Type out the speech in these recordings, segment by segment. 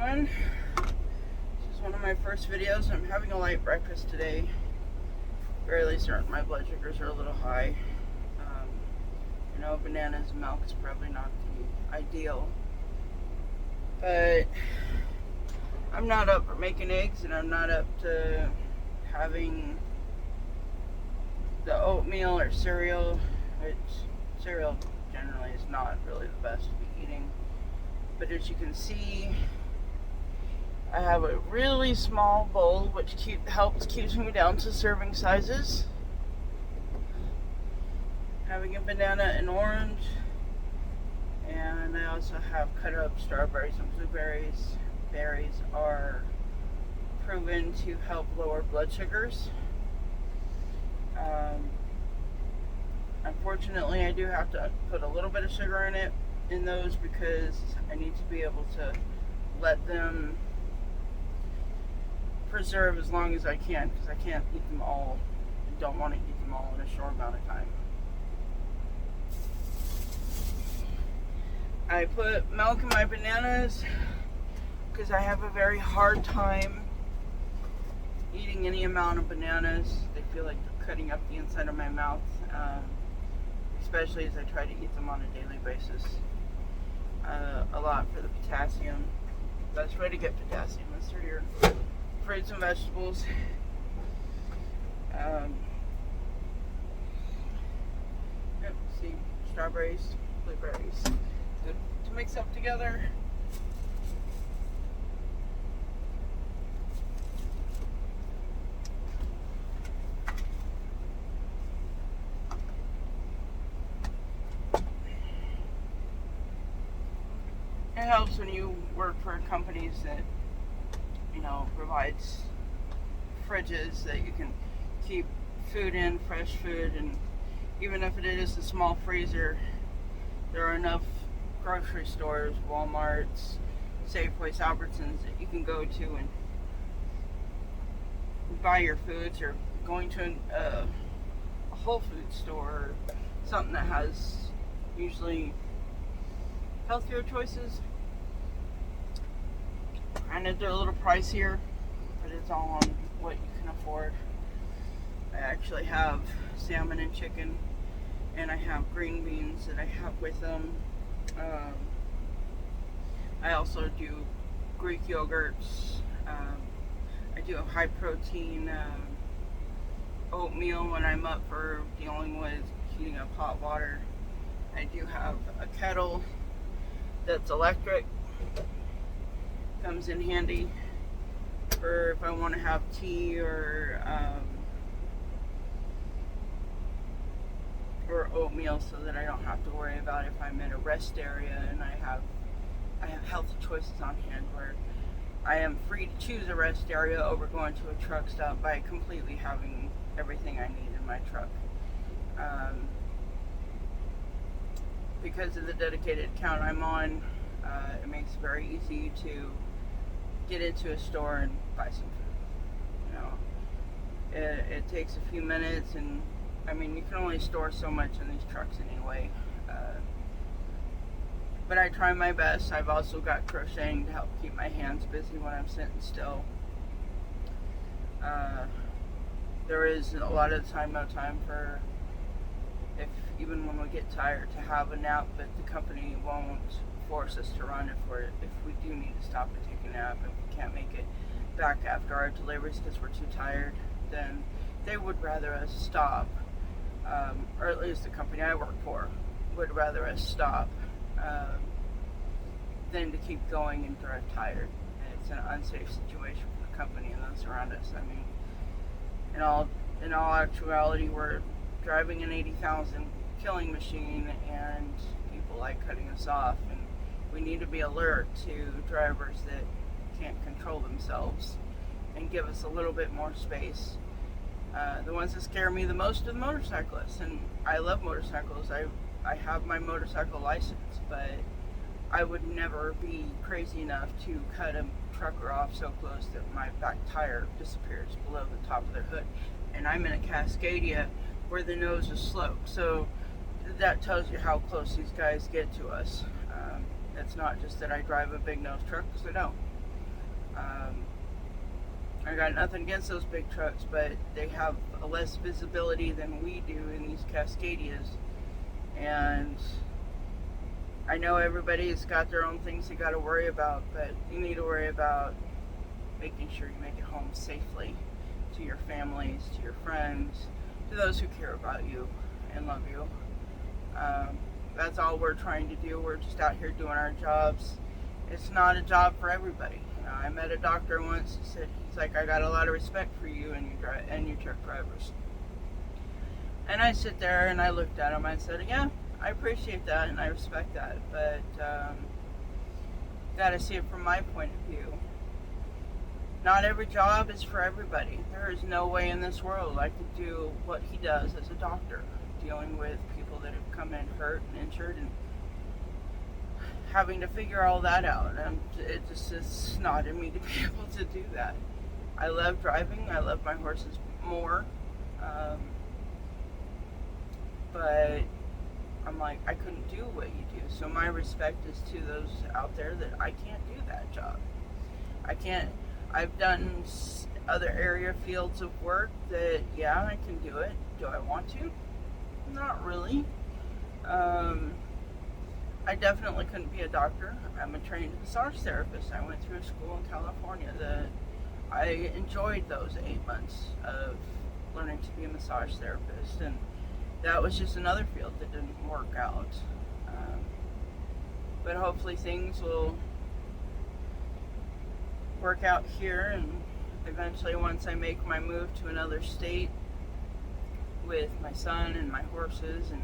everyone. This is one of my first videos. I'm having a light breakfast today. Fairly certain my blood sugars are a little high. Bananas and milk is probably not the ideal. But I'm not up for making eggs, and I'm not up to having the oatmeal or cereal, which cereal generally is not really the best to be eating. But as you can see, I have a really small bowl which keeps me down to serving sizes. Having a banana and orange, and I also have cut up strawberries and blueberries. Berries are proven to help lower blood sugars. Unfortunately, I do have to put a little bit of sugar in those because I need to be able to let them preserve as long as I can, because I can't eat them all. I don't want to eat them all in a short amount of time. I put milk in my bananas because I have a very hard time eating any amount of bananas. They feel like they're cutting up the inside of my mouth, especially as I try to eat them on a daily basis. A lot for the potassium. Best way to get potassium is through your fruits and vegetables. See, strawberries, blueberries. Good to mix up together. It helps when you work for companies that, provides fridges that you can keep food in, fresh food, and even if it is a small freezer, there are enough grocery stores, Walmarts, Safeways, Albertsons that you can go to and buy your foods, or going to a Whole Foods store, or something that has usually healthier choices. Granted, they're a little pricier, but it's all on what you can afford. I actually have salmon and chicken, and I have green beans that I have with them. I also do Greek yogurts. I do a high protein oatmeal when I'm up for dealing with heating up hot water. I do have a kettle that's electric. Comes in handy for if I want to have tea or oatmeal, so that I don't have to worry about if I'm in a rest area and I have healthy choices on hand, where I am free to choose a rest area over going to a truck stop by completely having everything I need in my truck. Because of the dedicated account I'm on, it makes it very easy to get into a store and buy some food. It takes a few minutes, and you can only store so much in these trucks anyway. But I try my best. I've also got crocheting to help keep my hands busy when I'm sitting still. There is a lot of the time no time for, even when we get tired, to have a nap, but the company won't force us to run if we do need to stop and take a nap. If we can't make it back after our deliveries because we're too tired, then they would rather us stop, or at least the company I work for would rather us stop than to keep going and drive tired. And it's an unsafe situation for the company and those around us. In all actuality, we're driving an 80,000 killing machine, and people like cutting us off, and we need to be alert to drivers that can't control themselves and give us a little bit more space. The ones that scare me the most are the motorcyclists, and I love motorcycles. I have my motorcycle license, but I would never be crazy enough to cut a trucker off so close that my back tire disappears below the top of their hood. And I'm in a Cascadia where the nose is sloped, so that tells you how close these guys get to us. It's not just that I drive a big nose truck, because I don't. I got nothing against those big trucks, but they have a less visibility than we do in these Cascadias. And I know everybody's got their own things they got to worry about, but you need to worry about making sure you make it home safely to your families, to your friends, to those who care about you and love you. That's all we're trying to do. We're just out here doing our jobs. It's not a job for everybody. I met a doctor once. He's like, I got a lot of respect for you and you truck drivers. And I sit there and I looked at him. I said, yeah, I appreciate that and I respect that, but got to see it from my point of view. Not every job is for everybody. There is no way in this world I could do what he does as a doctor, dealing with people that have come in hurt and injured and having to figure all that out. And it just is not in me to be able to do that. I love driving. I love my horses more. But I'm like, I couldn't do what you do. So my respect is to those out there that I can't do that job. I can't. I've done other area fields of work that, yeah, I can do it. Do I want to? Not really. I definitely couldn't be a doctor. I'm a trained massage therapist. I went through a school in California that I enjoyed those 8 months of learning to be a massage therapist, and that was just another field that didn't work out. But hopefully things will work out here, and eventually once I make my move to another state with my son and my horses, and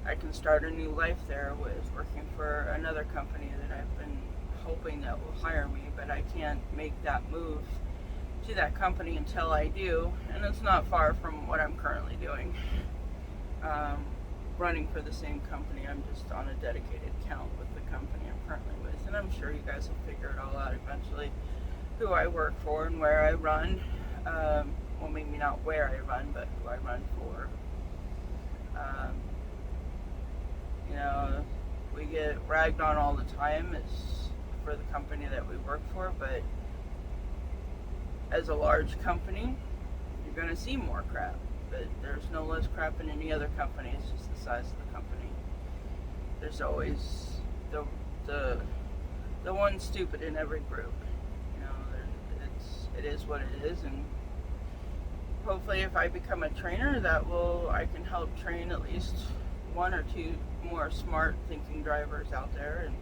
I can start a new life there with working for another company that I've been hoping that will hire me, but I can't make that move to that company until I do, and it's not far from what I'm currently doing. Running for the same company. I'm just on a dedicated account with the company I'm currently with, and I'm sure you guys will figure it all out eventually, who I work for and where I run. Well, maybe not where I run, but who I run for. You know, we get ragged on all the time. It's for the company that we work for, but as a large company, you're going to see more crap. But there's no less crap in any other company. It's just the size of the company. There's always the one stupid in every group. You know, it is what it is, and hopefully, if I become a trainer, I can help train at least one or two more smart thinking drivers out there, and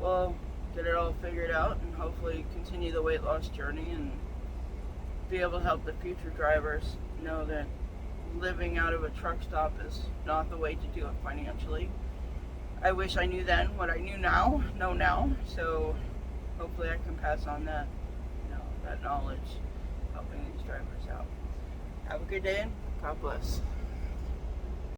we'll get it all figured out and hopefully continue the weight loss journey and be able to help the future drivers know that living out of a truck stop is not the way to do it financially. I wish I knew then what I know now, so hopefully I can pass on that, that knowledge, helping these drivers out. Have a good day, and God bless.